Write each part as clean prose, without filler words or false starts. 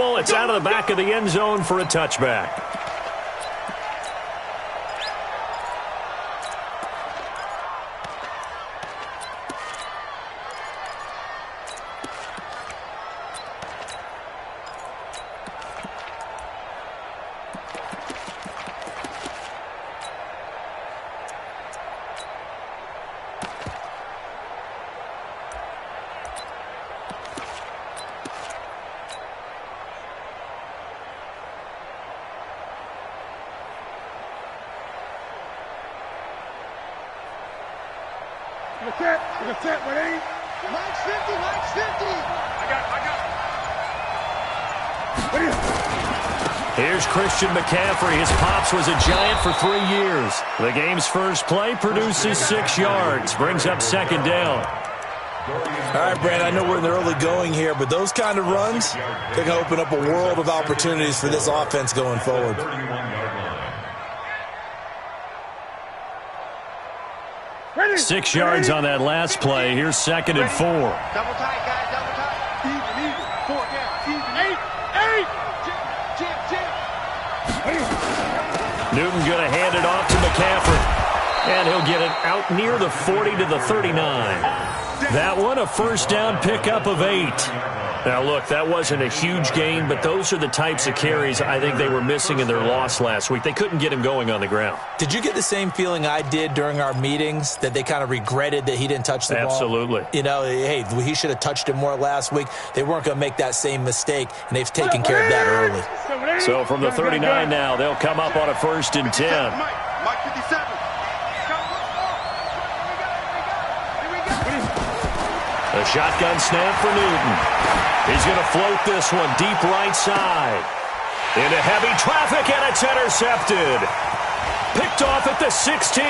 trouble. It's out of the back of the end zone for a touchback. Here's Christian McCaffrey. His pops was a Giant for 3 years. The game's first play produces 6 yards. Brings up second down. All right, Brad, I know we're in the early going here, but those kind of runs, they're going to open up a world of opportunities for this offense going forward. 6 yards on that last play. Here's second and 4. Double tight, guys, double tight. Even. 4 down, even. 8. Newton going to hand it off to McCaffrey. And he'll get it out near the 40 to the 39. That one, a first down pickup of 8. Now, look, that wasn't a huge gain, but those are the types of carries I think they were missing in their loss last week. They couldn't get him going on the ground. Did you get the same feeling I did during our meetings, that they kind of regretted that he didn't touch the ball? Absolutely. You know, hey, he should have touched it more last week. They weren't going to make that same mistake, and they've taken care of that early. So from the 39 now, they'll come up on a first and 10. Mike 57. A shotgun snap for Newton. He's going to float this one deep right side. Into heavy traffic, and it's intercepted. Picked off at the 16.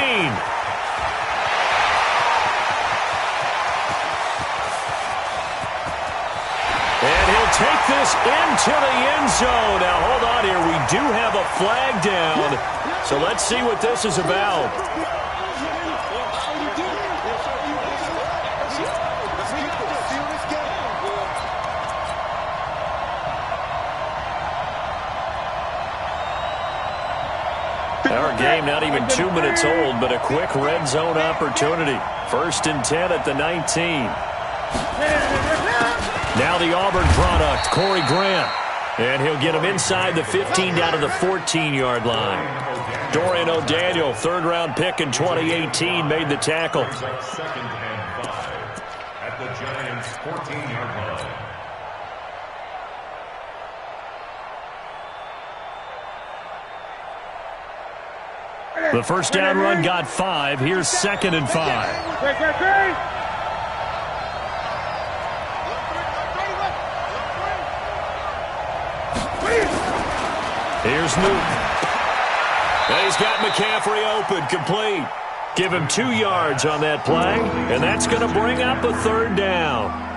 And he'll take this into the end zone. Now, hold on here. We do have a flag down. So let's see what this is about. Our game not even 2 minutes old, but a quick red zone opportunity. First and 10 at the 19. Now the Auburn product, Corey Grant. And he'll get him inside the 15 down to the 14-yard line. Dorian O'Daniel, third-round pick in 2018, made the tackle. Second and 5 at the Giants' 14-yard line. The first down run got 5. Here's second and 5. Here's Newton. And he's got McCaffrey open, complete. Give him 2 yards on that play, and that's going to bring up a third down.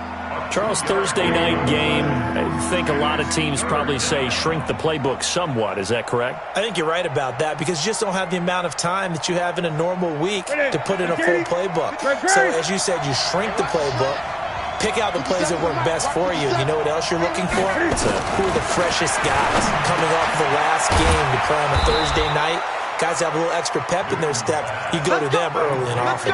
Charles, Thursday night game, I think a lot of teams probably say shrink the playbook somewhat. Is that correct? I think you're right about that, because you just don't have the amount of time that you have in a normal week to put in a full playbook. So, as you said, you shrink the playbook, pick out the plays that work best for you. You know what else you're looking for? Who are the freshest guys coming off the last game to play on a Thursday night? Guys have a little extra pep in their step. You go to them early and often.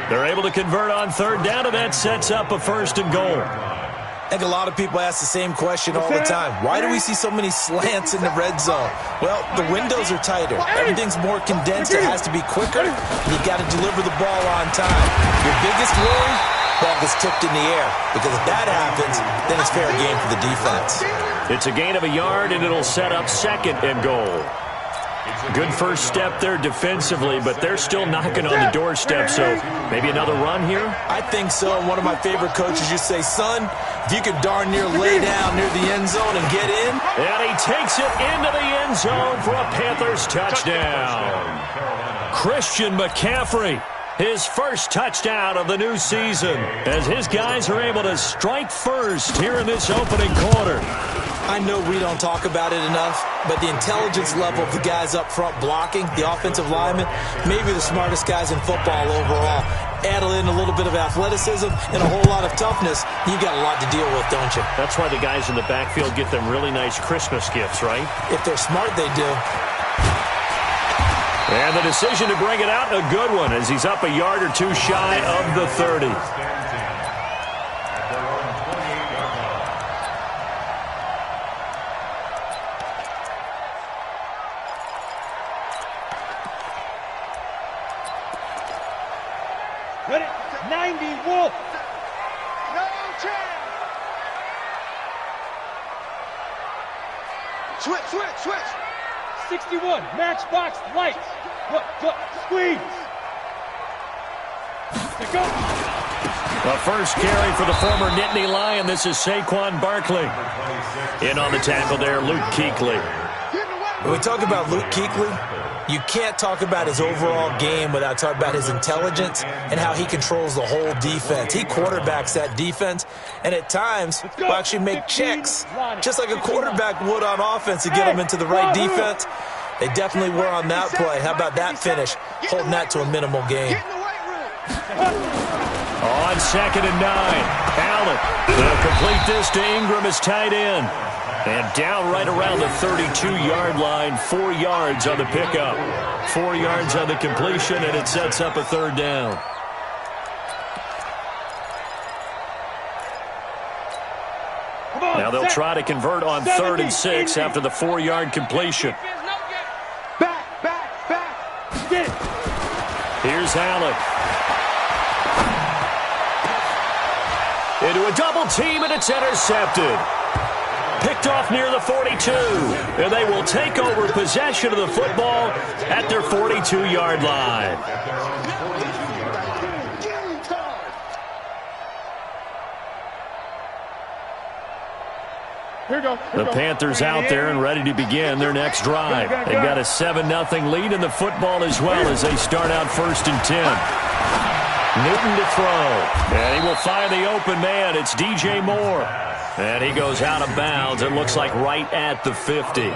They're able to convert on third down, and that sets up a first and goal. I think a lot of people ask the same question all the time. Why do we see so many slants in the red zone? Well, the windows are tighter. Everything's more condensed. It has to be quicker. And you got to deliver the ball on time. Your biggest worry? Ball gets tipped in the air. Because if that happens, then it's fair game for the defense. It's a gain of a yard, and it'll set up second and goal. Good first step there defensively, but they're still knocking on the doorstep, so maybe another run here? I think so. And one of my favorite coaches used to say, son, if you could darn near lay down near the end zone and get in. And he takes it into the end zone for a Panthers touchdown. Christian McCaffrey, his first touchdown of the new season, as his guys are able to strike first here in this opening quarter. I know we don't talk about it enough, but the intelligence level of the guys up front blocking, the offensive linemen, maybe the smartest guys in football overall. add in a little bit of athleticism and a whole lot of toughness, you've got a lot to deal with, don't you? That's why the guys in the backfield get them really nice Christmas gifts, right? If they're smart, they do. And the decision to bring it out, a good one, as he's up a yard or two shy of the 30. Ready? 90, Wolf. No chance. Switch. 61, matchbox, lights. Look, squeeze. Let's go. The first carry for the former Nittany Lion. This is Saquon Barkley. In on the tackle there, Luke Kuechly. When we talk about Luke Kuechly, you can't talk about his overall game without talking about his intelligence and how he controls the whole defense. He quarterbacks that defense, and at times will actually make checks, just like a quarterback would on offense to get them into the right defense. They definitely were on that play. How about that finish, holding that to a minimal gain? On 2nd and 9, Allen will complete this to Ingram as tight end. And down right around the 32-yard line, 4 yards on the pickup. 4 yards on the completion, and it sets up a 3rd down. Now they'll try to convert on 3rd and 6 after the 4-yard completion. Back. Get it. Here's Allen. Into a double team, and it's intercepted. Picked off near the 42, and they will take over possession of the football at their 42-yard line. The Panthers out there and ready to begin their next drive. They've got a 7-0 lead in the football as well as they start out 1st and 10. Newton to throw, and he will find the open man. It's DJ Moore. And he goes out of bounds, it looks like right at the 50.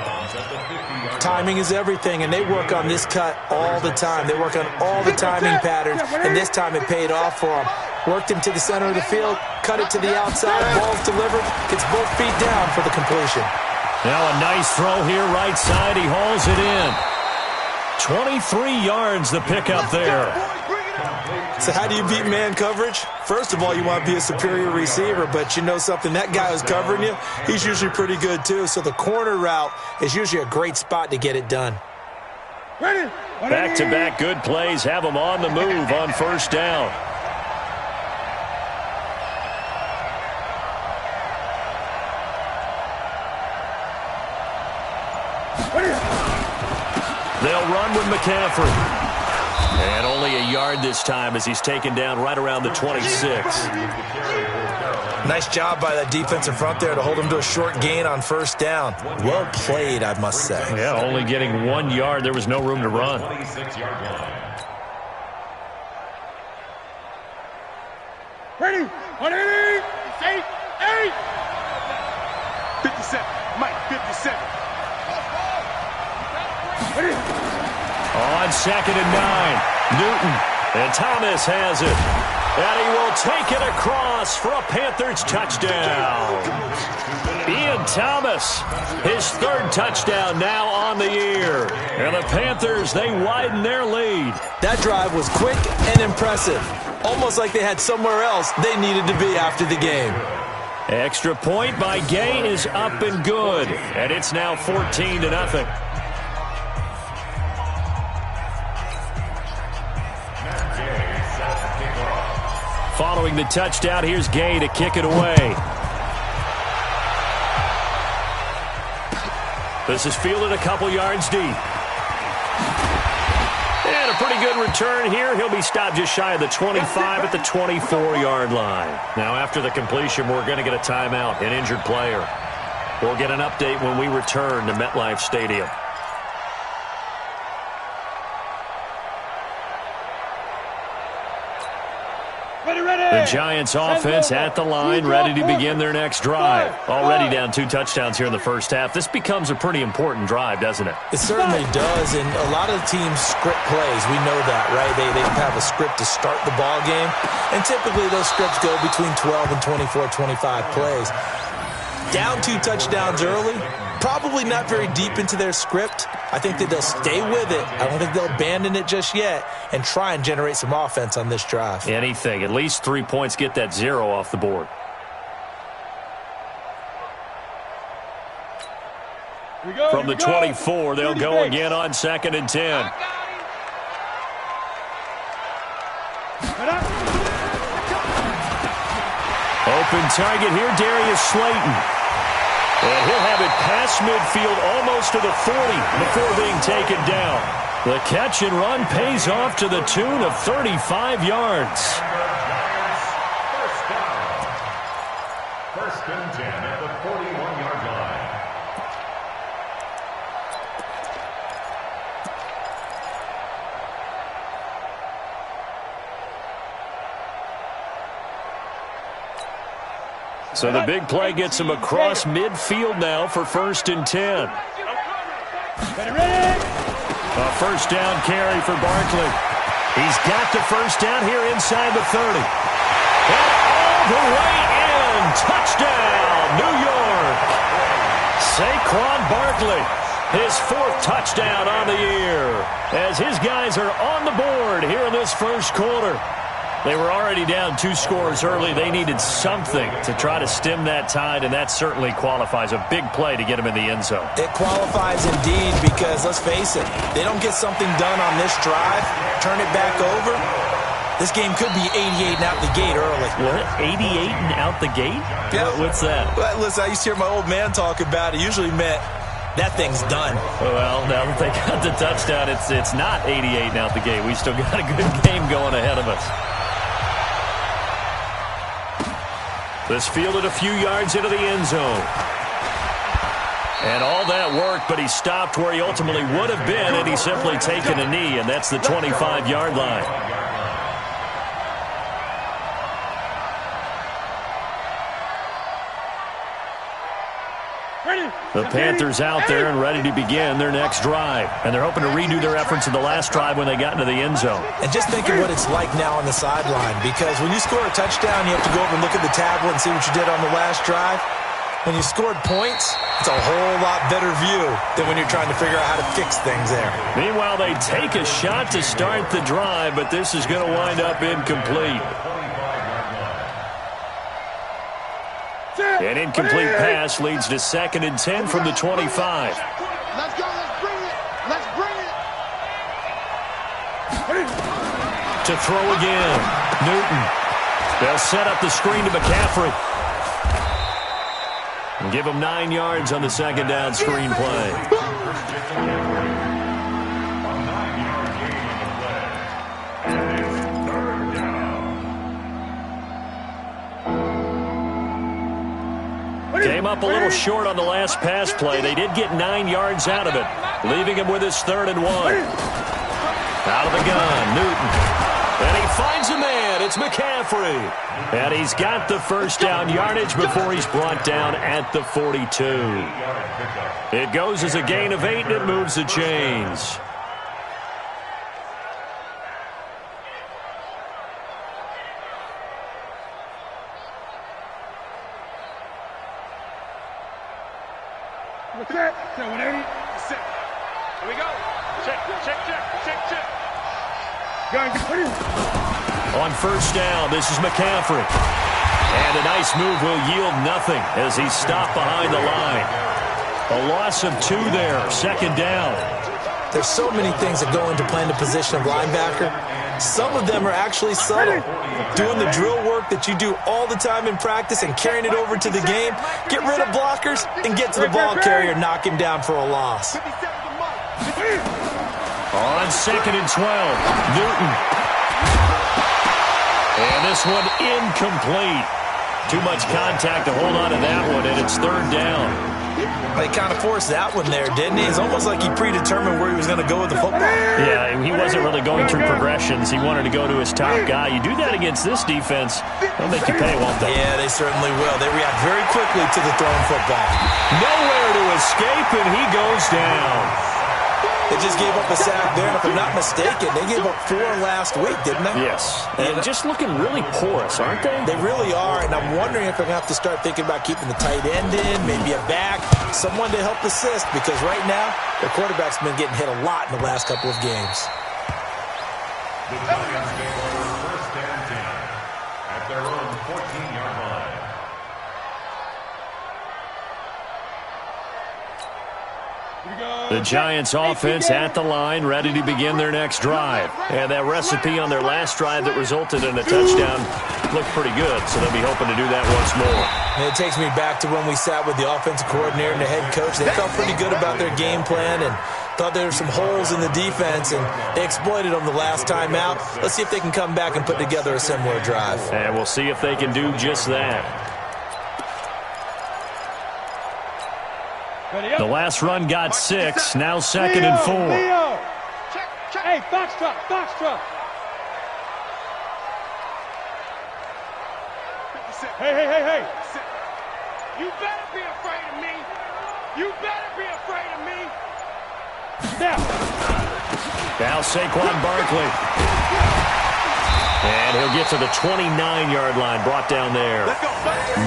Timing is everything, and they work on this cut all the time. They work on all the timing patterns, and this time it paid off for them. Worked him to the center of the field, cut it to the outside, ball's delivered, gets both feet down for the completion. Now a nice throw here right side, he hauls it in. 23 yards the pickup there. So how do you beat man coverage? First of all, you want to be a superior receiver, but you know something, that guy who's covering you, he's usually pretty good too. So the corner route is usually a great spot to get it done. Back-to-back good plays have them on the move on 1st down. They'll run with McCaffrey. And only a yard this time as he's taken down right around the 26. Nice job by that defensive front there to hold him to a short gain on 1st down. Well played, I must say. Yeah, only getting 1 yard. There was no room to run. Ready? 180. 8. 57. Mike, 57. Ready? On 2nd and 9, Newton, and Thomas has it. And he will take it across for a Panthers touchdown. Ian Thomas, his 3rd touchdown now on the year. And the Panthers, they widen their lead. That drive was quick and impressive. Almost like they had somewhere else they needed to be after the game. Extra point by Gay is up and good. And it's now 14-0. Following the touchdown, here's Gay to kick it away. This is fielded a couple yards deep. And a pretty good return here. He'll be stopped just shy of the 25 at the 24-yard line. Now, after the completion, we're going to get a timeout, an injured player. We'll get an update when we return to MetLife Stadium. The The Giants offense at the line, ready to begin their next drive. Already down 2 touchdowns here in the first half. This becomes a pretty important drive, doesn't it? It certainly does, and a lot of teams script plays. We know that, right? They have a script to start the ball game, and typically those scripts go between 12 and 24, 25 plays. Down 2 touchdowns early, probably not very deep into their script. I think that they'll stay with it. I don't think they'll abandon it just yet and try and generate some offense on this drive. Anything. At least 3 points, get that 0 off the board. From the 24, they'll go again on 2nd and 10. Open target here, Darius Slayton. And he'll have it past midfield almost to the 40 before being taken down. The catch and run pays off to the tune of 35 yards. First down. 1st and 10 at the 41-yard line. So the big play gets him across midfield now for 1st and 10. A first down carry for Barkley. He's got the first down here inside the 30. And all the way in. Touchdown, New York. Saquon Barkley, his 4th touchdown on the year. As his guys are on the board here in this first quarter. They were already down 2 scores early. They needed something to try to stem that tide, and that certainly qualifies. A big play to get them in the end zone. It qualifies indeed because, let's face it, they don't get something done on this drive, turn it back over, this game could be 88 and out the gate early. What? 88 and out the gate? Yeah. What's that? Well, listen, I used to hear my old man talk about it. Usually meant that thing's done. Well, now that they got the touchdown, it's not 88 and out the gate. We still got a good game going ahead of us. This fielded a few yards into the end zone. And all that work, but he stopped where he ultimately would have been had he simply taken a knee, and that's the 25-yard line. The Panthers out there and ready to begin their next drive. And they're hoping to redo their efforts in the last drive when they got into the end zone. And just think of what it's like now on the sideline, because when you score a touchdown, you have to go over and look at the tablet and see what you did on the last drive. When you scored points, it's a whole lot better view than when you're trying to figure out how to fix things there. Meanwhile, they take a shot to start the drive, but this is going to wind up incomplete. An incomplete pass leads to 2nd and 10 from the 25. Let's go. Let's bring it. Let's bring it. To throw again. Newton. They'll set up the screen to McCaffrey. And give him 9 yards on the 2nd down screen play. Came up a little short on the last pass play. They did get 9 yards out of it, leaving him with his 3rd and 1. Out of the gun, Newton. And he finds a man. It's McCaffrey. And he's got the first down yardage before he's brought down at the 42. It goes as a gain of 8, and it moves the chains. Set. 180. Set. Here we go. Check. On first down, this is McCaffrey. And a nice move will yield nothing as he's stopped behind the line. A loss of 2 there, 2nd down. There's so many things that go into playing the position of linebacker. Some of them are actually subtle. Doing the drill work that you do all the time in practice and carrying it over to the game. Get rid of blockers and get to the ball carrier, knock him down for a loss. On 2nd and 12, Newton. And this one incomplete. Too much contact to hold on to that one, and it's 3rd down. They kind of forced that one there, didn't he? It's almost like he predetermined where he was going to go with the football. Yeah, he wasn't really going through progressions. He wanted to go to his top guy. You do that against this defense, they'll make you pay, won't they? Yeah, they certainly will. They react very quickly to the thrown football. Nowhere to escape, and he goes down. They just gave up a sack there, and if I'm not mistaken, they gave up 4 last week, didn't they? Yes, and just looking really porous, aren't they? They really are, and I'm wondering if they're going to have to start thinking about keeping the tight end in, maybe a back, someone to help assist, because right now, their quarterback's been getting hit a lot in the last couple of games. The Giants get first and 10 at their own 14-yard line. The Giants offense at the line, ready to begin their next drive. And that recipe on their last drive that resulted in a touchdown looked pretty good, so they'll be hoping to do that once more. And it takes me back to when we sat with the offensive coordinator and the head coach. They felt pretty good about their game plan and thought there were some holes in the defense, and they exploited them the last time out. Let's see if they can come back and put together a similar drive. And we'll see if they can do just that. The last run got 6, now 2nd and 4. Hey, Foxtrot, Foxtrot. Hey. You better be afraid of me. You better be afraid of me. Now Saquon Barkley. And he'll get to the 29-yard line, brought down there.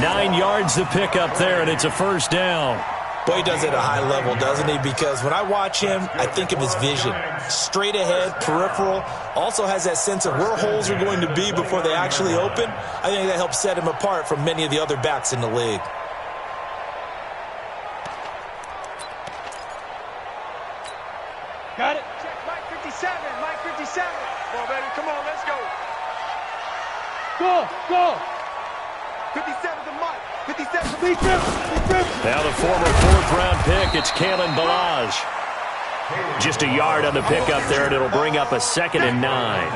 9 yards to pick up there, and it's a first down. Boy, he does it at a high level, doesn't he? Because when I watch him, I think of his vision. Straight ahead, peripheral. Also has that sense of where holes are going to be before they actually open. I think that helps set him apart from many of the other backs in the league. Got it. Check Mike 57, Mike 57. Come on, baby, come on, let's go. Go. 57 to Mike. 57 to Mike. Now the former 4th-round pick, it's Kalen Ballage. Just a yard on the pickup there, and it'll bring up a 2nd and 9.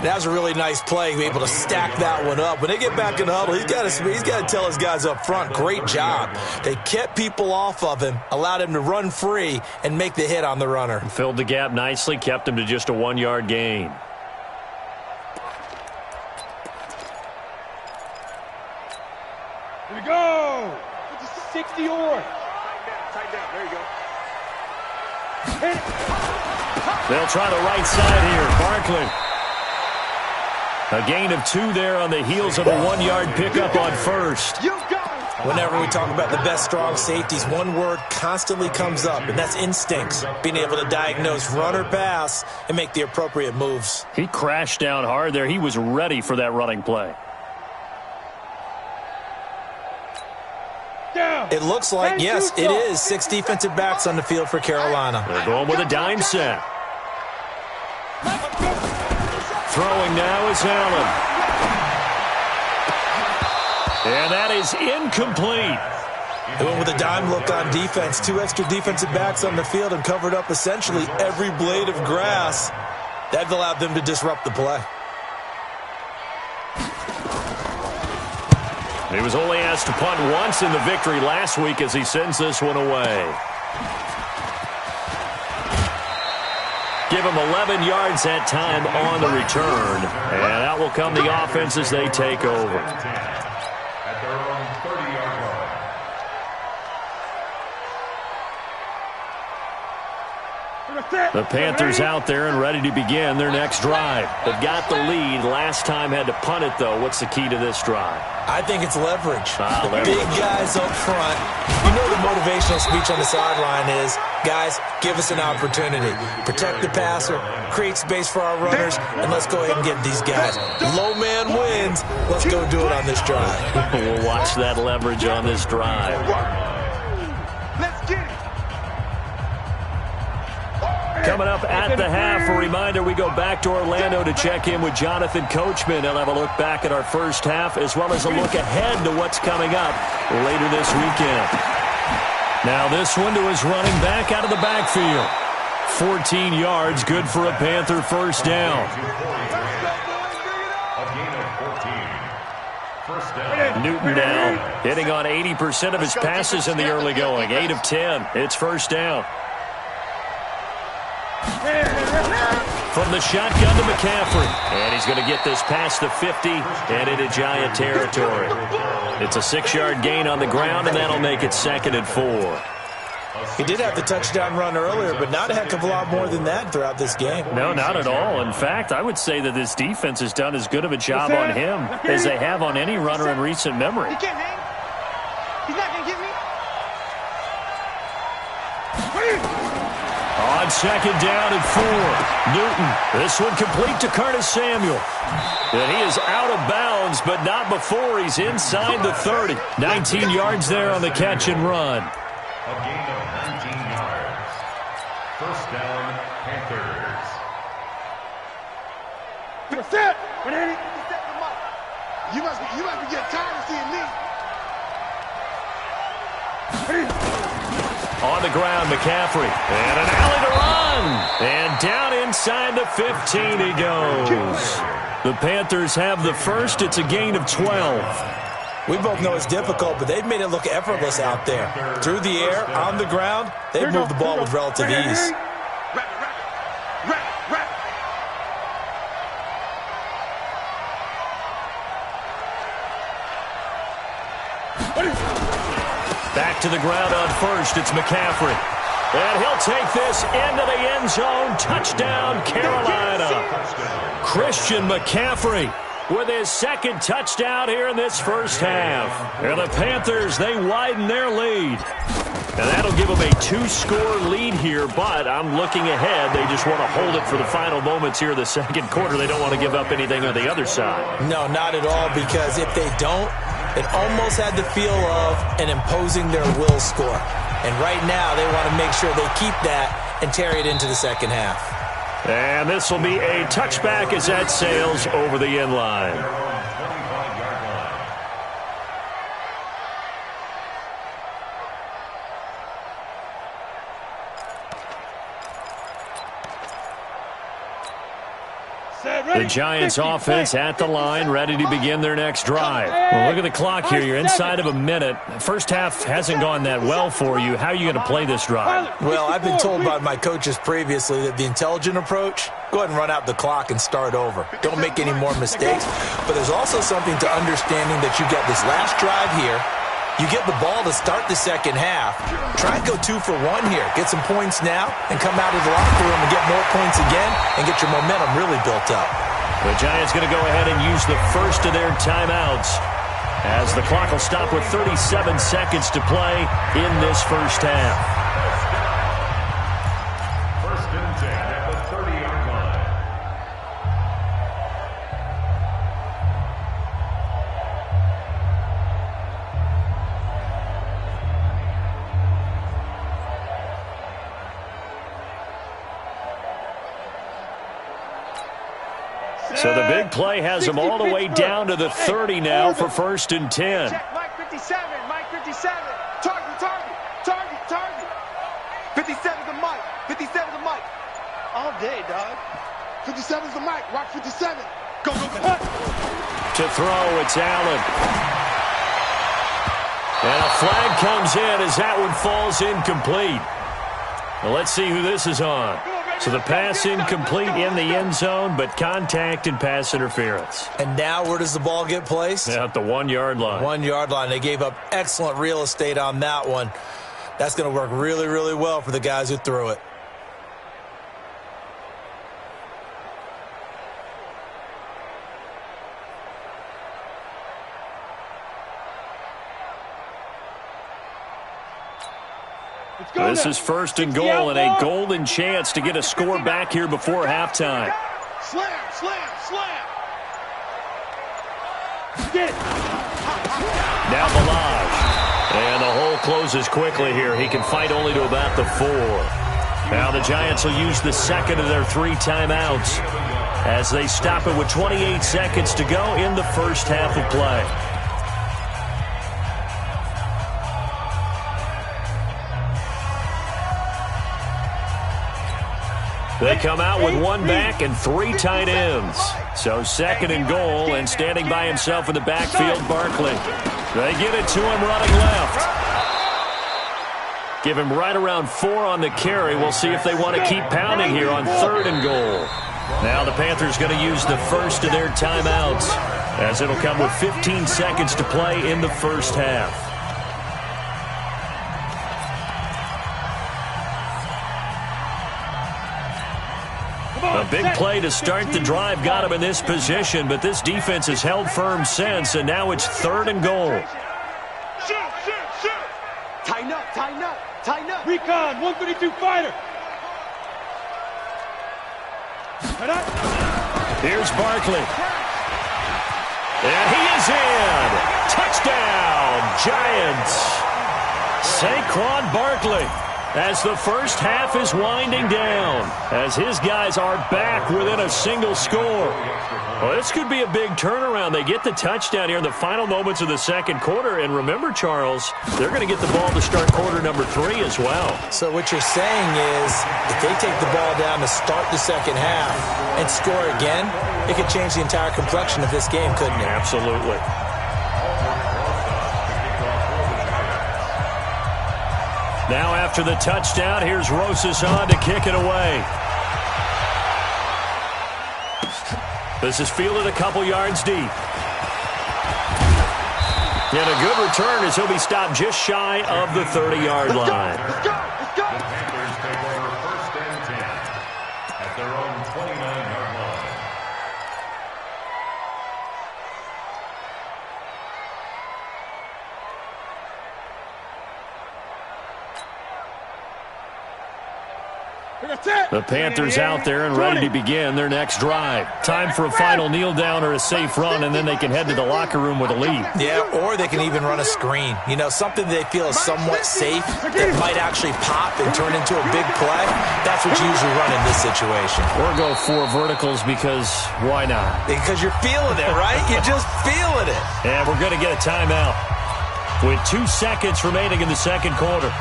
That was a really nice play, be able to stack that one up. When they get back in the huddle, he's got to tell his guys up front, great job. They kept people off of him, allowed him to run free, and make the hit on the runner. Filled the gap nicely, kept him to just a 1-yard gain. Here we go. 60 or. Tight down. There you go. They'll try the right side here. Barkley. A gain of 2 there on the heels of a 1-yard pickup on first. You got it. Whenever we talk about the best strong safeties, one word constantly comes up, and that's instincts. Being able to diagnose run or pass and make the appropriate moves. He crashed down hard there. He was ready for that running play. It looks like, yes, it is 6 defensive backs on the field for Carolina. They're going with a dime set. Throwing now is Allen. And that is incomplete. They went with a dime look on defense. 2 extra defensive backs on the field and covered up essentially every blade of grass. That allowed them to disrupt the play. He was only asked to punt once in the victory last week as he sends this one away. Give him 11 yards that time on the return. And out will come the offense as they take over. At their own 30-yard line. The Panthers out there and ready to begin their next drive. They've got the lead. Last time had to punt it, though. What's the key to this drive? I think it's leverage. The Leverage. big guys up front. You know the motivational speech on the sideline is, guys, give us an opportunity. Protect the passer, create space for our runners, and let's go ahead and get these guys. Low man wins. Let's go do it on this drive. We'll watch that leverage on this drive. Let's get it. Coming up at the half, a reminder, we go back to Orlando to check in with Jonathan Coachman. He'll have a look back at our first half as well as a look ahead to what's coming up later this weekend. Now this one to his running back out of the backfield. 14 yards, good for a Panther first down. A gain of 14. First down. Newton now hitting on 80% of his passes in the early going. 8 of 10. It's first down. From the shotgun to McCaffrey. And he's going to get this past the 50 and into Giant territory. It's a 6-yard gain on the ground, and that'll make it 2nd and 4. He did have the touchdown run earlier, but not a heck of a lot more than that throughout this game. No, not at all. In fact, I would say that this defense has done as good of a job on him as they have on any runner in recent memory. He can't hang. He's not going to get me. On 2nd down and 4. Newton, this one complete to Curtis Samuel. And he is out of bounds, but not before he's inside the 30. 19 yards there on the catch and run. A gain of 19 yards. First down, Panthers. That's it. You must be getting tired of seeing me. On the ground, McCaffrey. And an alley to run. And down inside the 15 he goes. The Panthers have the first. It's a gain of 12. We both know it's difficult, but they've made it look effortless out there. Through the air, on the ground, they've moved the ball with relative ease. Back to the ground on first. It's McCaffrey. And he'll take this into the end zone. Touchdown, Carolina. Christian McCaffrey with his 2nd touchdown here in this first half. And the Panthers, they widen their lead. And that'll give them a 2-score lead here, but I'm looking ahead. They just want to hold it for the final moments here in the 2nd quarter. They don't want to give up anything on the other side. No, not at all, because if they don't, it almost had the feel of an imposing their will score. And right now, they want to make sure they keep that and carry it into the 2nd half. And this will be a touchback as that sails over the end line. The Giants offense at the line, ready to begin their next drive. Well, look at the clock here. You're inside of a minute. First half hasn't gone that well for you. How are you going to play this drive? Well, I've been told by my coaches previously that the intelligent approach, go ahead and run out the clock and start over. Don't make any more mistakes. But there's also something to understanding that you get this last drive here. You get the ball to start the 2nd half. Try and go 2 for 1 here. Get some points now and come out of the locker room and get more points again and get your momentum really built up. The Giants going to go ahead and use the first of their timeouts as the clock will stop with 37 seconds to play in this first half. First and 10 at the 30-yard line. So the big play has them all the way down to the 30 now for 1st and 10. Check Mike 57, Mike 57. Target. 57's the mic. 57's the mic. All day, dog. 57's the mic. Rock 57. Go. To throw, it's Allen. And a flag comes in as that one falls incomplete. Well, let's see who this is on. So the pass incomplete in the end zone, but contact and pass interference. And now where does the ball get placed? At the 1-yard line. 1-yard line. They gave up excellent real estate on that one. That's going to work really, really well for the guys who threw it. This is 1st and goal and a golden chance to get a score back here before halftime. Slam. Get it. Now Balaj. And the hole closes quickly here. He can fight only to about the 4. Now the Giants will use the 2nd of their 3 timeouts as they stop it with 28 seconds to go in the first half of play. They come out with one back and 3 tight ends. So 2nd and goal, and standing by himself in the backfield, Barkley. They get it to him running left. Give him right around 4 on the carry. We'll see if they want to keep pounding here on 3rd and goal. Now the Panthers going to use the first of their timeouts, as it'll come with 15 seconds to play in the first half. A big play to start the drive got him in this position, but this defense has held firm since, and now it's 3rd and goal. Shoot, shoot, shoot. Tighten up, tighten up, tighten up. Recon, 132 fighter. Here's Barkley. And he is in. Touchdown, Giants. Saquon Barkley, as the first half is winding down, as his guys are back within a single score. Well, this could be a big turnaround. They get the touchdown here in the final moments of the second quarter. And remember, Charles, they're going to get the ball to start quarter number 3 as well. So what you're saying is, if they take the ball down to start the second half and score again, it could change the entire complexion of this game, couldn't it? Absolutely. Now after the touchdown, here's Rosas on to kick it away. This is fielded a couple yards deep. And a good return as he'll be stopped just shy of the 30-yard line. Let's go, let's go. The Panthers take over 1st and 10 at their own 29-yard line. The Panthers out there and ready to begin their next drive. Time for a final kneel down or a safe run, and then they can head to the locker room with a lead. Yeah, or they can even run a screen. You know, something they feel is somewhat safe that might actually pop and turn into a big play. That's what you usually run in this situation. Or go 4 verticals because why not? Because you're feeling it, right? You're just feeling it. And we're going to get a timeout with 2 seconds remaining in the second quarter.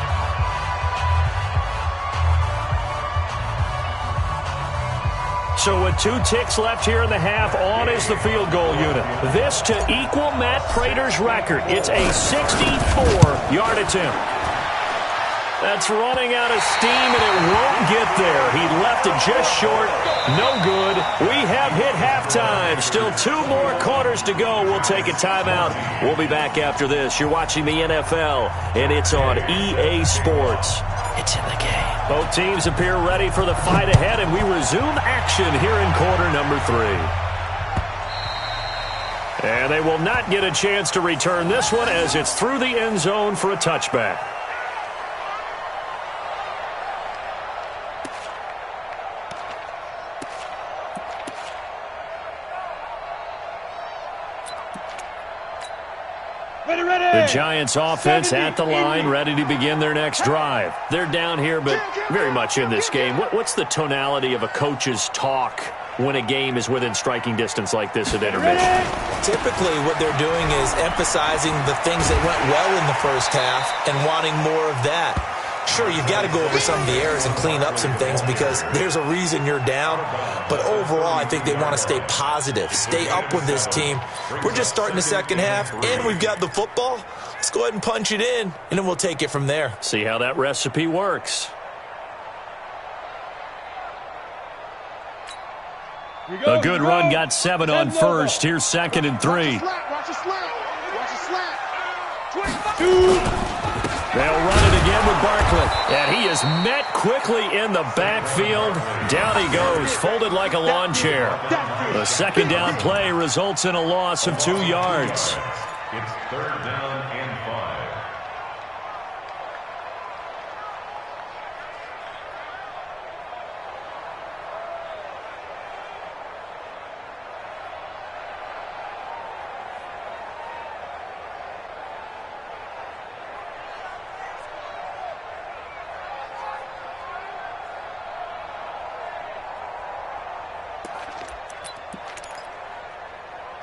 So with 2 ticks left here in the half, on is the field goal unit. This to equal Matt Prater's record. It's a 64-yard attempt. That's running out of steam, and it won't get there. He left it just short. No good. We have hit halftime. Still 2 more quarters to go. We'll take a timeout. We'll be back after this. You're watching the NFL, and it's on EA Sports. It's in the game. Both teams appear ready for the fight ahead, and we resume action here in quarter number 3. And they will not get a chance to return this one as it's through the end zone for a touchback. The Giants offense at the line, ready to begin their next drive. They're down here, but very much in this game. What's the tonality of a coach's talk when a game is within striking distance like this at intermission? Typically, what they're doing is emphasizing the things that went well in the first half and wanting more of that. Sure, you've got to go over some of the errors and clean up some things because there's a reason you're down. But overall, I think they want to stay positive, stay up with this team. We're just starting the second half, and we've got the football. Let's go ahead and punch it in, and then we'll take it from there. See how that recipe works. A good run got 7 on first. Here's 2nd and 3. Watch a slant. Watch a slant. They'll run it again with Barkley. And he is met quickly in the backfield. Down he goes, folded like a lawn chair. The second down play results in a loss of 2 yards. It's 3rd down and 5.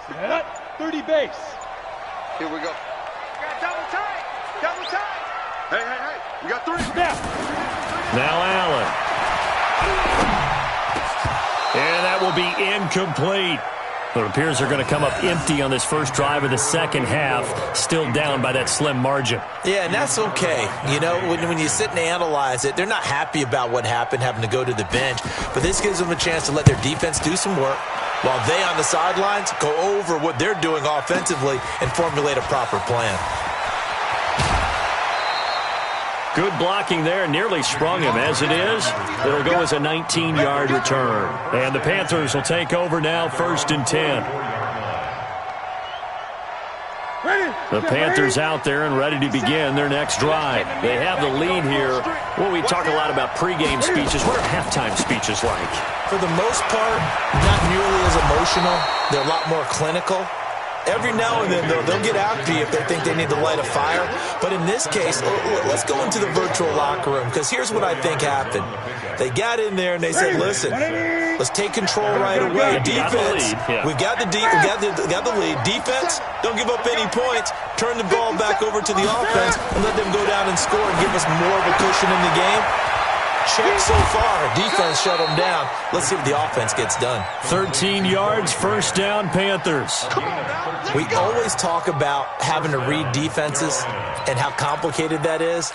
Set. 30 base. Here we go. Got double tight. Double tight. Hey, hey, hey. We got 3. Snap. Now Allen. will be incomplete. It appears they're going to come up empty on this first drive of the second half, still down by that slim margin. Yeah, and that's okay. You know, when you sit and analyze it, they're not happy about what happened, having to go to the bench. But this gives them a chance to let their defense do some work while they on the sidelines go over what they're doing offensively and formulate a proper plan. Good blocking there, nearly sprung him. As it is, it'll go as a 19-yard return. And the Panthers will take over now, 1st and 10. The Panthers out there and ready to begin their next drive. They have the lead here. Well, we talk a lot about pregame speeches. What are halftime speeches like? For the most part, not nearly as emotional. They're a lot more clinical. Every now and then, they'll get after you if they think they need to light a fire. But in this case, let's go into the virtual locker room, because here's what I think happened. They got in there and they said, listen, let's take control right away. Defense, we've got the lead. Defense, don't give up any points. Turn the ball back over to the offense and let them go down and score and give us more of a cushion in the game. Check so far. Defense shut them down. Let's see if the offense gets done. 13 yards, 1st down, Panthers. We always talk about having to read defenses and how complicated that is.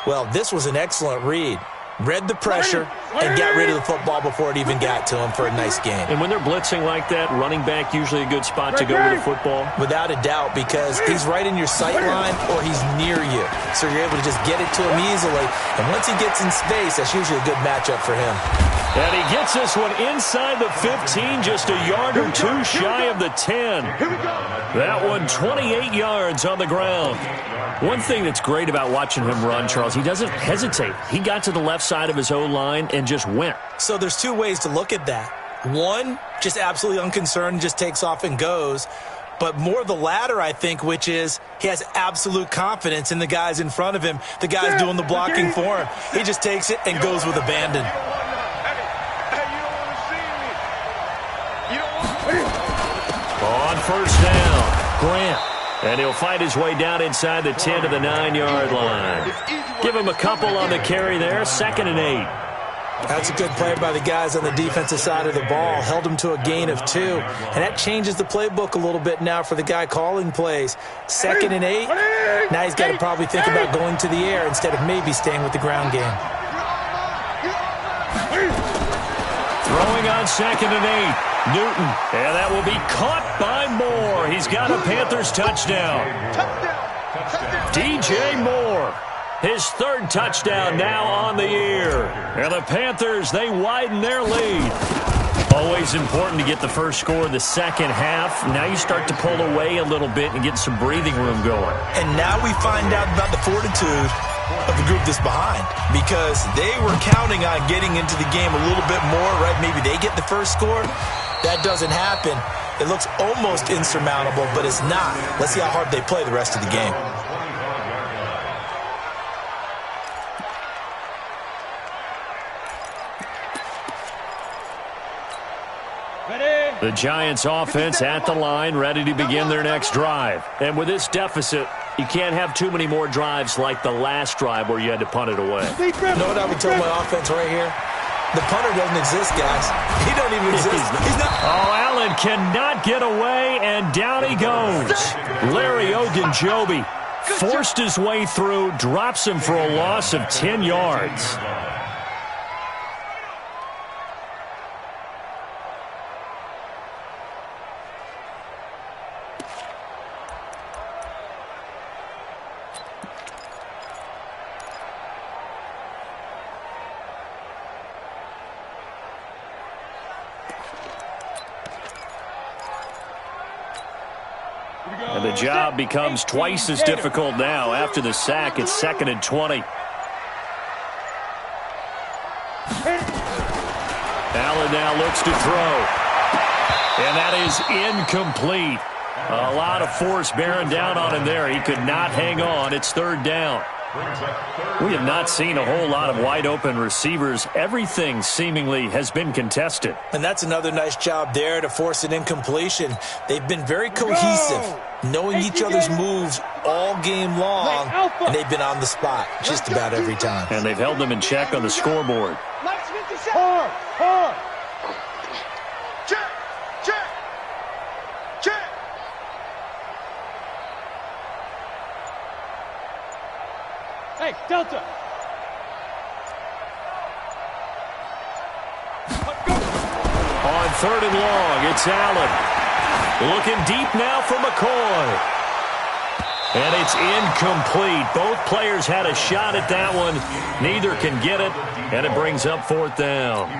Well, this was an excellent read. Read the pressure and got rid of the football before it even got to him for a nice game. And when they're blitzing like that, running back usually a good spot to go with the football? Without a doubt, because he's right in your sight line or he's near you. So you're able to just get it to him easily. And once he gets in space, that's usually a good matchup for him. And he gets this one inside the 15, just a yard or two shy of the 10. That one 28 yards on the ground. One thing that's great about watching him run, Charles, he doesn't hesitate. He got to the left side of his O-line and just went. So there's two ways to look at that. One, just absolutely unconcerned, just takes off and goes. But more the latter, I think, which is he has absolute confidence in the guys in front of him, the guys doing the blocking for him. He just takes it and goes with abandon. On 1st down, Grant. And he'll fight his way down inside the 10 to the 9-yard line. Give him a couple on the carry there, 2nd and 8. That's a good play by the guys on the defensive side of the ball. Held him to a gain of 2. And that changes the playbook a little bit now for the guy calling plays. 2nd and 8. Now he's got to probably think about going to the air instead of maybe staying with the ground game. Throwing on 2nd and 8. Newton, and that will be caught by Moore. He's got a Panthers touchdown. DJ Moore, his 3rd touchdown now on the year. And the Panthers, they widen their lead. Always important to get the first score of the second half. Now you start to pull away a little bit and get some breathing room going. And now we find out about the fortitude of the group that's behind, because they were counting on getting into the game a little bit more, right? Maybe they get the first score. That doesn't happen. It looks almost insurmountable, but it's not. Let's see how hard they play the rest of the game. The Giants offense at the line, ready to begin their next drive. And with this deficit, you can't have too many more drives like the last drive where you had to punt it away. You know what I would tell my offense right here? The punter doesn't exist, guys. He don't even exist. He's not. Oh, Allen cannot get away, and down he goes. Larry Ogunjobi forced his way through, drops him for a loss of 10 yards. And the job becomes twice as difficult now. After the sack, it's 2nd and 20. Allen now looks to throw. And that is incomplete. A lot of force bearing down on him there. He could not hang on. It's 3rd down. We have not seen a whole lot of wide-open receivers. Everything seemingly has been contested. And that's another nice job there to force an incompletion. They've been very cohesive, knowing each other's moves all game long, and they've been on the spot just about every time. And they've held them in check on the scoreboard. Delta. On 3rd and long, it's Allen. Looking deep now for McCoy. And it's incomplete. Both players had a shot at that one. Neither can get it, and it brings up 4th down.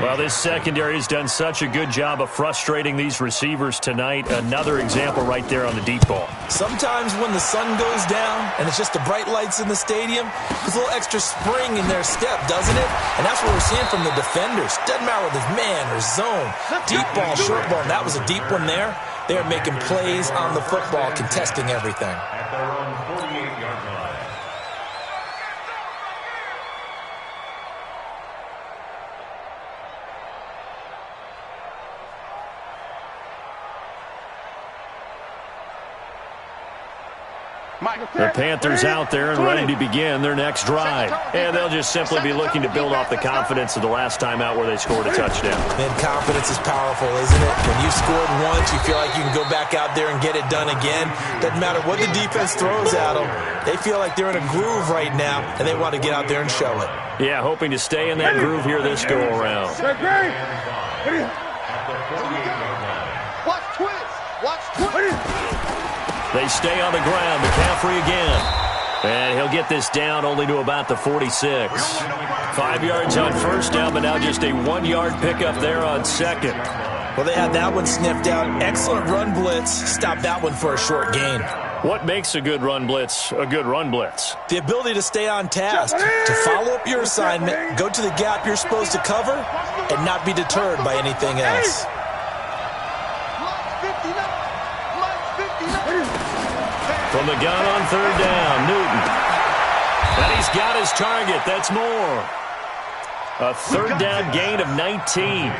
Well, this secondary has done such a good job of frustrating these receivers tonight. Another example right there on the deep ball. Sometimes when the sun goes down and it's just the bright lights in the stadium, there's a little extra spring in their step, doesn't it? And that's what we're seeing from the defenders. Doesn't matter whether it's man or zone, deep ball, short ball. And that was a deep one there. They're making plays on the football, contesting everything. At their own 48-yard line. The Panthers out there and ready to begin their next drive. And they'll just simply be looking to build off the confidence of the last time out where they scored a touchdown. And confidence is powerful, isn't it? When you scored once, you feel like you can go back out there and get it done again. Doesn't matter what the defense throws at them. They feel like they're in a groove right now, and they want to get out there and show it. Yeah, hoping to stay in that groove here this go-around. Watch twins. Watch twins. They stay on the ground. McCaffrey again. And he'll get this down only to about the 46. 5 yards on 1st down, but now just a 1-yard pickup there on 2nd. Well, they had that one sniffed out. Excellent run blitz. Stop that one for a short gain. What makes a good run blitz a good run blitz? The ability to stay on task, to follow up your assignment, go to the gap you're supposed to cover, and not be deterred by anything else. From the gun on 3rd down, Newton. And he's got his target. That's more. A 3rd down gain of 19.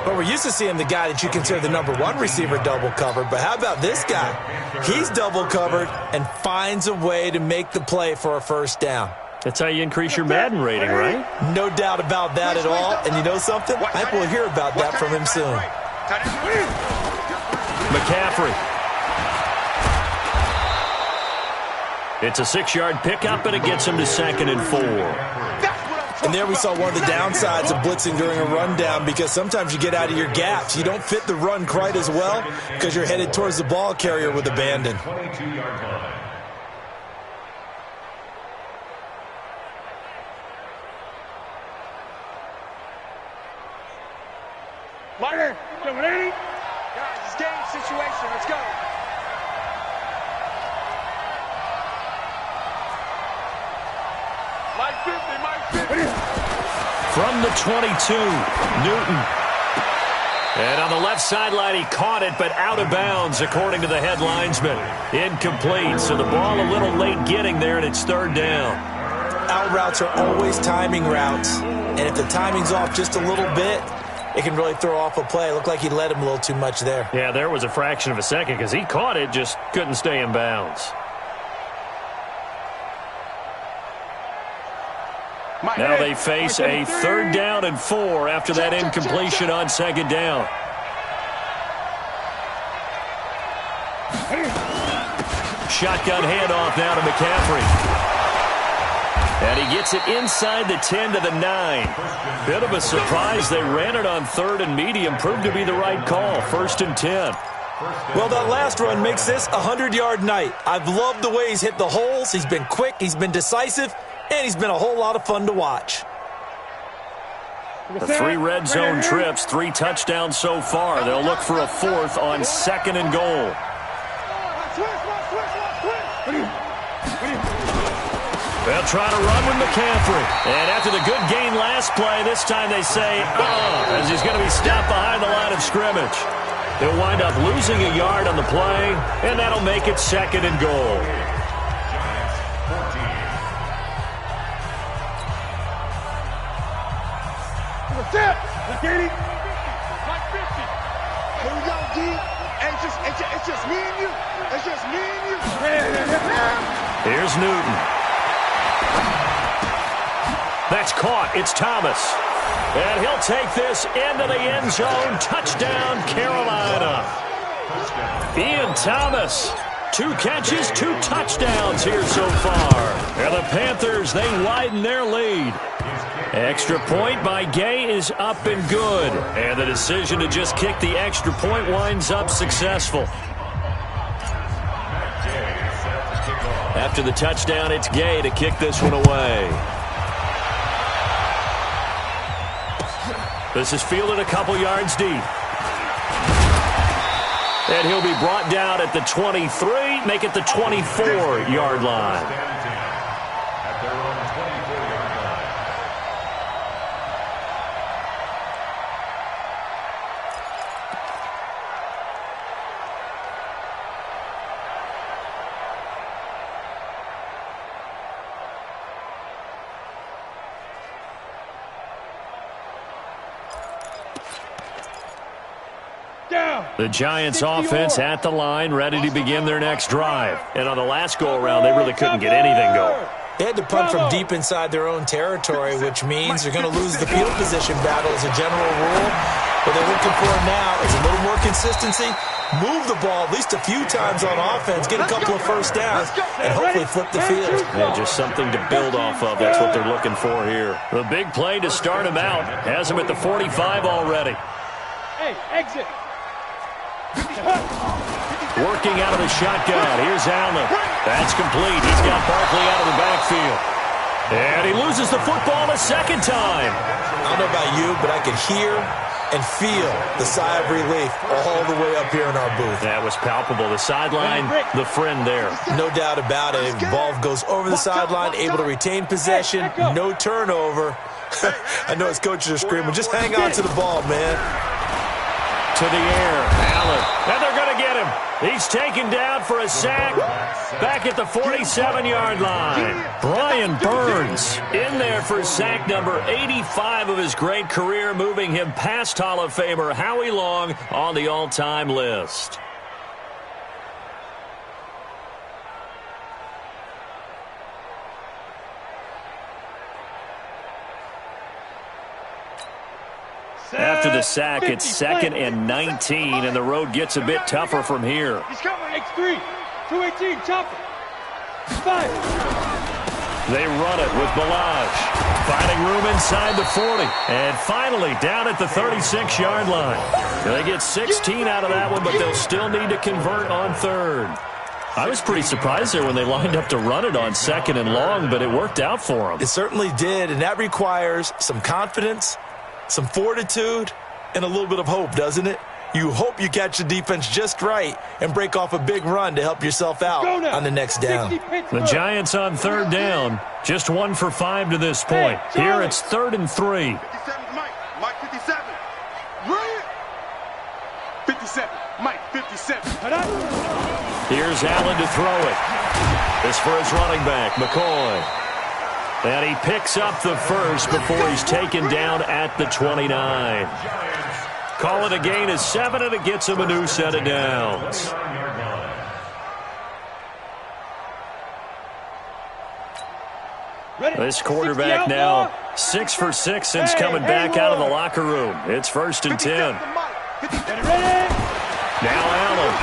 But we're used to seeing the guy that you consider the #1 receiver double covered. But how about this guy? He's double covered and finds a way to make the play for a 1st down. That's how you increase your Madden rating, right? No doubt about that at all. And you know something? I think we'll hear about that from him soon. McCaffrey. It's a 6-yard pickup, and it gets him to 2nd and 4. And there we saw one of the downsides of blitzing during a rundown, because sometimes you get out of your gaps. You don't fit the run quite as well because you're headed towards the ball carrier with abandon. 22-yard line. Martin, guys, it's game situation. Let's go. From the 22, Newton. And on the left sideline, he caught it, but out of bounds, according to the head linesman. Incomplete, so the ball a little late getting there, and it's 3rd down. Out routes are always timing routes, and if the timing's off just a little bit, it can really throw off a play. It looked like he led him a little too much there. Yeah, there was a fraction of a second because he caught it, just couldn't stay in bounds. Now they face a 3rd down and 4 after that incompletion on 2nd down. Shotgun handoff now to McCaffrey. And he gets it inside the 10 to the 9. Bit of a surprise. They ran it on 3rd and medium. Proved to be the right call. 1st and 10. Well, that last run makes this a 100-yard night. I've loved the way he's hit the holes. He's been quick. He's been decisive. And he's been a whole lot of fun to watch. The 3 red zone trips, 3 touchdowns so far. They'll look for a 4th on 2nd and goal. They'll try to run with McCaffrey. And after the good gain last play, this time they say, as he's going to be stopped behind the line of scrimmage. They'll wind up losing a yard on the play, and that'll make it 2nd and goal. Here we go, D. It's just me and you. It's just me and you. Here's Newton. That's caught. It's Thomas. And he'll take this into the end zone. Touchdown, Carolina. Ian Thomas 2 catches, 2 touchdowns here so far. And the Panthers, they widen their lead. Extra point by Gay is up and good. And the decision to just kick the extra point winds up successful. After the touchdown, it's Gay to kick this one away. This is fielded a couple yards deep. And he'll be brought down at the 23, make it the 24-yard line. The Giants offense at the line, ready to begin their next drive. And on the last go-around, they really couldn't get anything going. They had to punt from deep inside their own territory, which means they're going to lose the field position battle as a general rule. What they're looking for now is a little more consistency, move the ball at least a few times on offense, get a couple of first downs, and hopefully flip the field. Yeah, just something to build off of. That's what they're looking for here. The big play to start him out has him at the 45 already. Hey, exit. Working out of the shotgun. Here's Allen. That's complete. He's got Barkley out of the backfield. And he loses the football a second time. I don't know about you, but I could hear and feel the sigh of relief all the way up here in our booth. That was palpable. The sideline, the friend there. No doubt about it. Ball goes over the sideline, able to retain possession, no turnover. I know his coaches are screaming, just hang on to the ball, man. To the air, Allen. And they're going to get him. He's taken down for a sack back at the 47-yard line. Brian Burns in there for sack number 85 of his great career, moving him past Hall of Famer Howie Long on the all-time list. After the sack, it's 2nd and 19, and the road gets a bit tougher from here. X3, 218, chopper. 5. They run it with Balaj. Finding room inside the 40. And finally, down at the 36-yard line. They get 16 out of that one, but they'll still need to convert on 3rd. I was pretty surprised there when they lined up to run it on 2nd and long, but it worked out for them. It certainly did, and that requires some confidence, some fortitude, and a little bit of hope, doesn't it? You hope you catch the defense just right and break off a big run to help yourself out on the next down. The Giants on 3rd down, just 1 for 5 to this point. Here it's 3rd and 3. 57, Mike 57. Run it. 57, Mike 57. Here's Allen to throw it. This for his running back, McCoy. And he picks up the first before he's taken down at the 29. Call it a gain of 7, and it gets him a new set of downs. This quarterback now 6 for 6 since coming back out of the locker room. It's 1st and 10. Now Allen.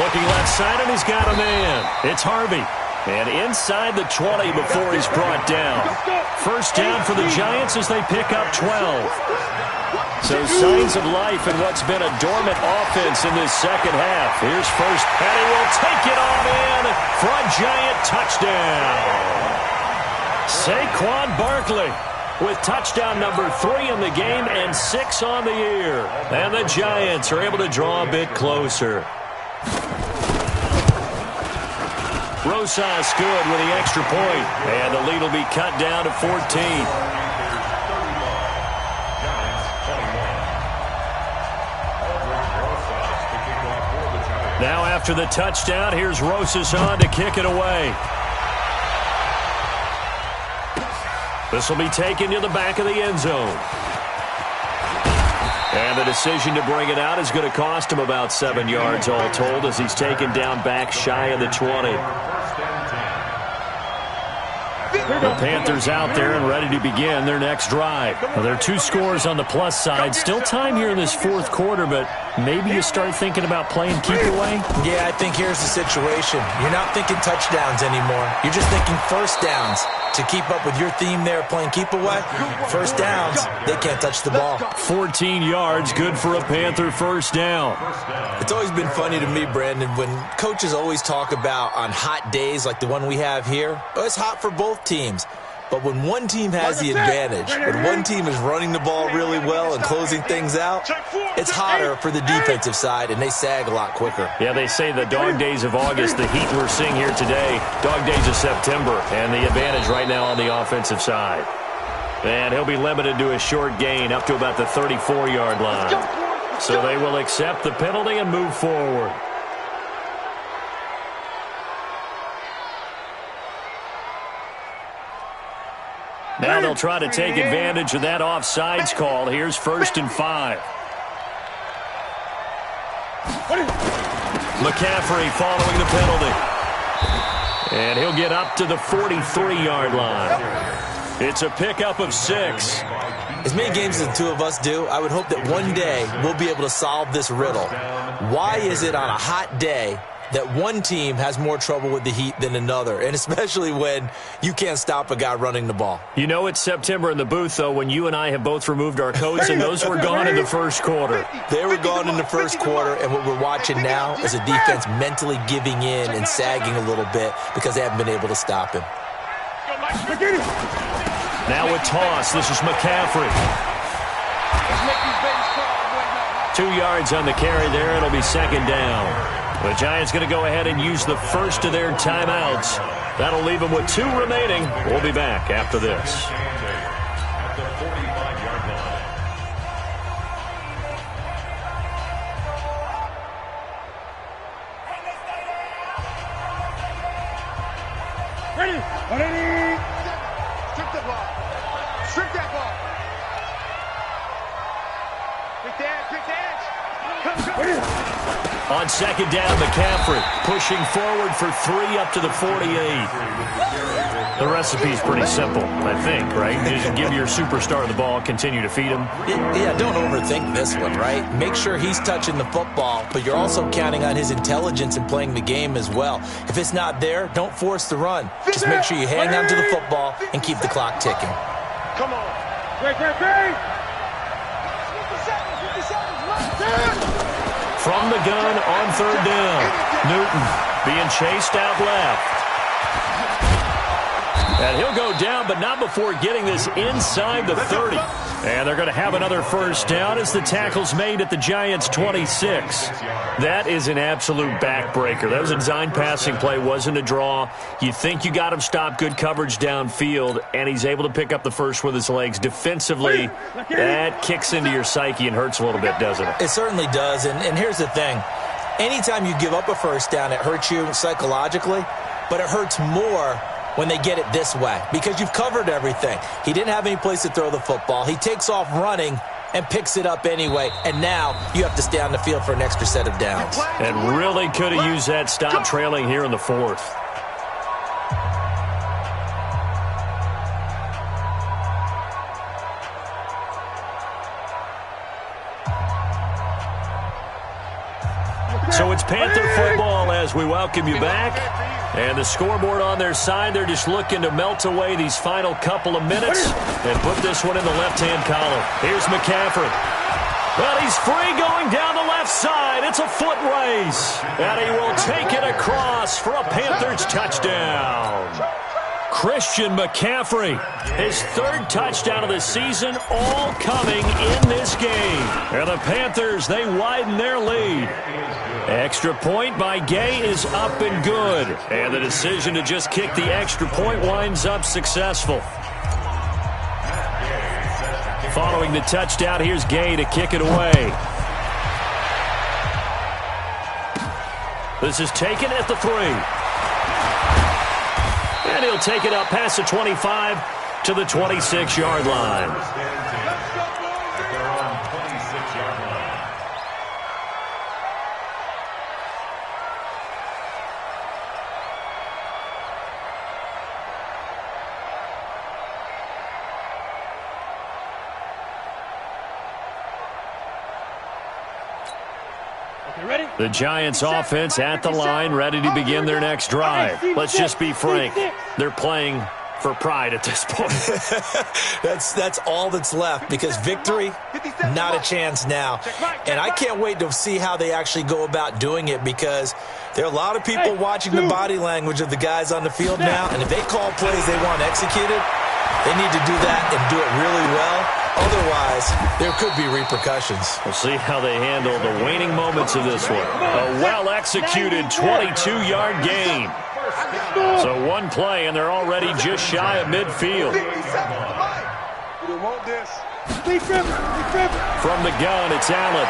Looking left side, and he's got a man. It's Harvey. And inside the 20 before he's brought down. 1st down for the Giants as they pick up 12. So signs of life in what's been a dormant offense in this second half. Here's first, and he will take it on in for a Giant touchdown. Saquon Barkley with touchdown number 3 in the game and 6 on the year. And the Giants are able to draw a bit closer. Rosas good with the extra point, and the lead will be cut down to 14. Now after the touchdown, here's Rosas on to kick it away. This will be taken to the back of the end zone. And the decision to bring it out is going to cost him about 7 yards all told as he's taken down back shy of the 20. The Panthers out there and ready to begin their next drive. Well, there are 2 scores on the plus side. Still time here in this 4th quarter, but maybe you start thinking about playing keep away? Yeah, I think here's the situation. You're not thinking touchdowns anymore. You're just thinking first downs. To keep up with your theme there, playing keep away, first downs, they can't touch the ball. 14 yards, good for a Panther first down. It's always been funny to me, Brandon, when coaches always talk about on hot days like the one we have here, it's hot for both teams. But when one team has the advantage, when one team is running the ball really well and closing things out, it's hotter for the defensive side, and they sag a lot quicker. Yeah, they say the dog days of August, the heat we're seeing here today, dog days of September, and the advantage right now on the offensive side. And he'll be limited to a short gain up to about the 34-yard line. So they will accept the penalty and move forward. Now they'll try to take advantage of that offsides call. Here's 1st and 5. McCaffrey following the penalty. And he'll get up to the 43-yard line. It's a pickup of 6. As many games as the two of us do, I would hope that one day we'll be able to solve this riddle. Why is it on a hot day that one team has more trouble with the heat than another, and especially when you can't stop a guy running the ball? You know it's September in the booth, though, when you and I have both removed our coats, and those were gone in the first quarter. They were gone in the first quarter, and what we're watching now is a defense mentally giving in and sagging a little bit because they haven't been able to stop him. Now a toss. This is McCaffrey. 2 yards on the carry there. It'll be 2nd down. The Giants going to go ahead and use the first of their timeouts. That'll leave them with 2 remaining. We'll be back after this. At the 45-yard line. Ready? Strip that ball. Strip that ball. Pick the edge. Come. On 2nd down, McCaffrey pushing forward for 3 up to the 48. The recipe's pretty simple, I think, right? Just give your superstar the ball, continue to feed him. Yeah, don't overthink this one, right? Make sure he's touching the football, but you're also counting on his intelligence in playing the game as well. If it's not there, don't force the run. Just make sure you hang on to the football and keep the clock ticking. Come on. Great. 57. From the gun on 3rd down. Newton being chased out left. And he'll go down, but not before getting this inside the 30. And they're going to have another first down as the tackle's made at the Giants' 26. That is an absolute backbreaker. That was a design passing play, wasn't a draw. You think you got him stopped, good coverage downfield, and he's able to pick up the first with his legs. Defensively, that kicks into your psyche and hurts a little bit, doesn't it? It certainly does, and here's the thing. Anytime you give up a first down, it hurts you psychologically, but it hurts more when they get it this way because you've covered everything. He didn't have any place to throw the football. He takes off running and picks it up anyway, and now you have to stay on the field for an extra set of downs. And really could have used that stop trailing here in the 4th. So it's Panther football as we welcome you back. And the scoreboard on their side, they're just looking to melt away these final couple of minutes and put this one in the left-hand column. Here's McCaffrey. Well, he's free going down the left side. It's a foot race. And he will take it across for a Panthers touchdown. Christian McCaffrey, his 3rd touchdown of the season, all coming in this game. And the Panthers, they widen their lead. Extra point by Gay is up and good. And the decision to just kick the extra point winds up successful. Following the touchdown, here's Gay to kick it away. This is taken at the 3. And he'll take it up past the 25 to the 26-yard line. The Giants offense at the line, ready to begin their next drive. Let's just be frank. They're playing for pride at this point. That's all that's left, because victory, not a chance now. And I can't wait to see how they actually go about doing it, because there are a lot of people watching the body language of the guys on the field now, and if they call plays they want executed, they need to do that and do it really well. Otherwise, there could be repercussions. We'll see how they handle the waning moments of this one. A well-executed 22-yard gain. So one play, and they're already just shy of midfield. From the gun, it's Allen.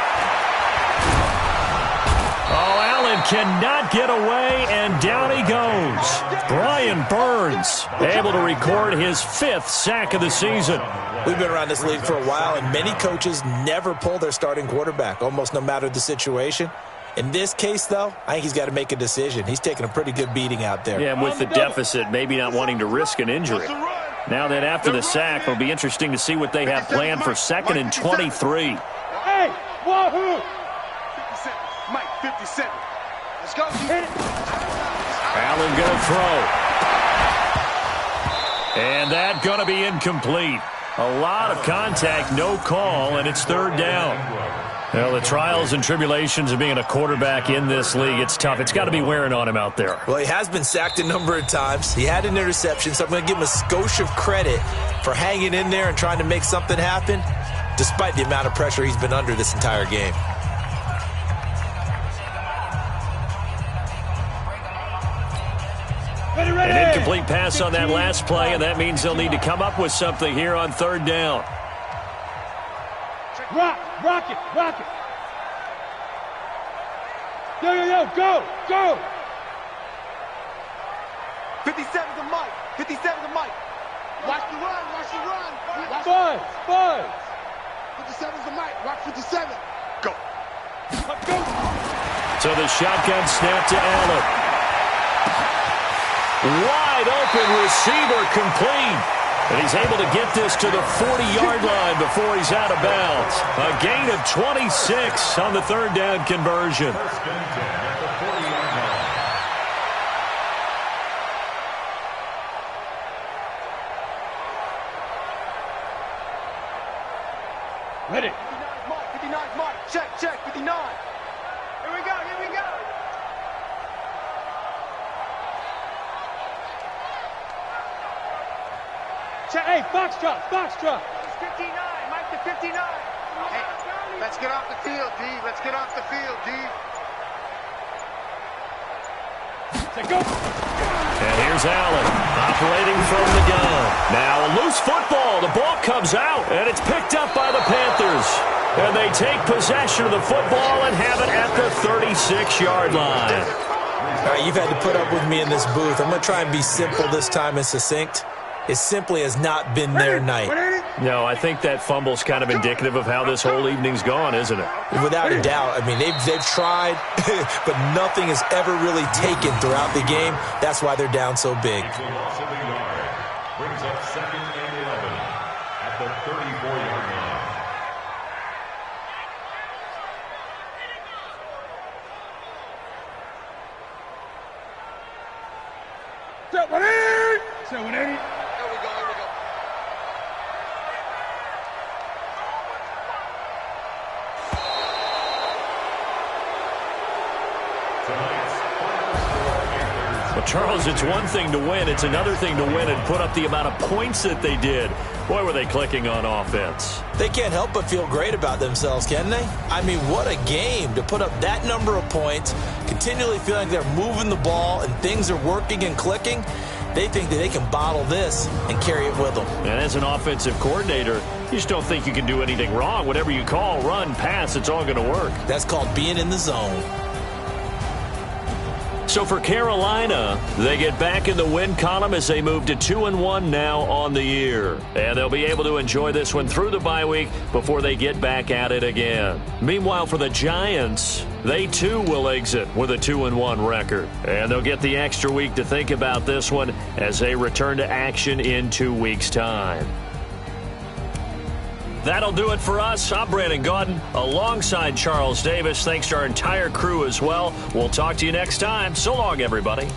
Oh, Allen cannot get away, and down he goes. Brian Burns able to record his 5th sack of the season. We've been around this league for a while, and many coaches never pull their starting quarterback, almost no matter the situation. In this case, though, I think he's got to make a decision. He's taking a pretty good beating out there. Yeah, and with the deficit, maybe not wanting to risk an injury. Now that after the sack, it'll be interesting to see what they have planned for 2nd and 23. Hey, wahoo! 57, Mike, 57. Let's go. Allen going to throw. And that going to be incomplete. A lot of contact, no call, and it's 3rd down. Well, the trials and tribulations of being a quarterback in this league, it's tough. It's got to be wearing on him out there. Well, he has been sacked a number of times. He had an interception, so I'm going to give him a skosh of credit for hanging in there and trying to make something happen, despite the amount of pressure he's been under this entire game. An incomplete pass on that last play, and that means they'll need to come up with something here on 3rd down. Rock it. Yo, go. 57's the Mike. 57's the Mike. Watch the run. Five. 57's the Mike. Watch 57. Go. So the shotgun snap to Allen. Wide open receiver complete. And he's able to get this to the 40-yard line before he's out of bounds. A gain of 26 on the 3rd down conversion. Ready. 59's Mike. Check. 59. Here we go. Check. Hey, Foxtrot. It's 59. Mike to 59. Hey, let's get off the field, D. Go. And here's Allen operating from the gun. Now a loose football. The ball comes out, and it's picked up by the Panthers. And they take possession of the football and have it at the 36-yard line. All right, you've had to put up with me in this booth. I'm going to try and be simple this time and succinct. It simply has not been their night. No, I think that fumble's kind of indicative of how this whole evening's gone, isn't it? Without a doubt. I mean, they've tried, but nothing has ever really taken throughout the game. That's why they're down so big. Brings up 2nd and 11 at the 34-yard line. Here we go. Well, Charles, it's one thing to win. It's another thing to win and put up the amount of points that they did. Boy, were they clicking on offense. They can't help but feel great about themselves, can they? I mean, what a game to put up that number of points, continually feeling they're moving the ball and things are working and clicking. They think that they can bottle this and carry it with them. And as an offensive coordinator, you just don't think you can do anything wrong. Whatever you call, run, pass, it's all going to work. That's called being in the zone. So for Carolina, they get back in the win column as they move to 2-1 now on the year. And they'll be able to enjoy this one through the bye week before they get back at it again. Meanwhile, for the Giants, they too will exit with a 2-1 record. And they'll get the extra week to think about this one as they return to action in 2 weeks' time. That'll do it for us. I'm Brandon Gaudin alongside Charles Davis. Thanks to our entire crew as well. We'll talk to you next time. So long, everybody.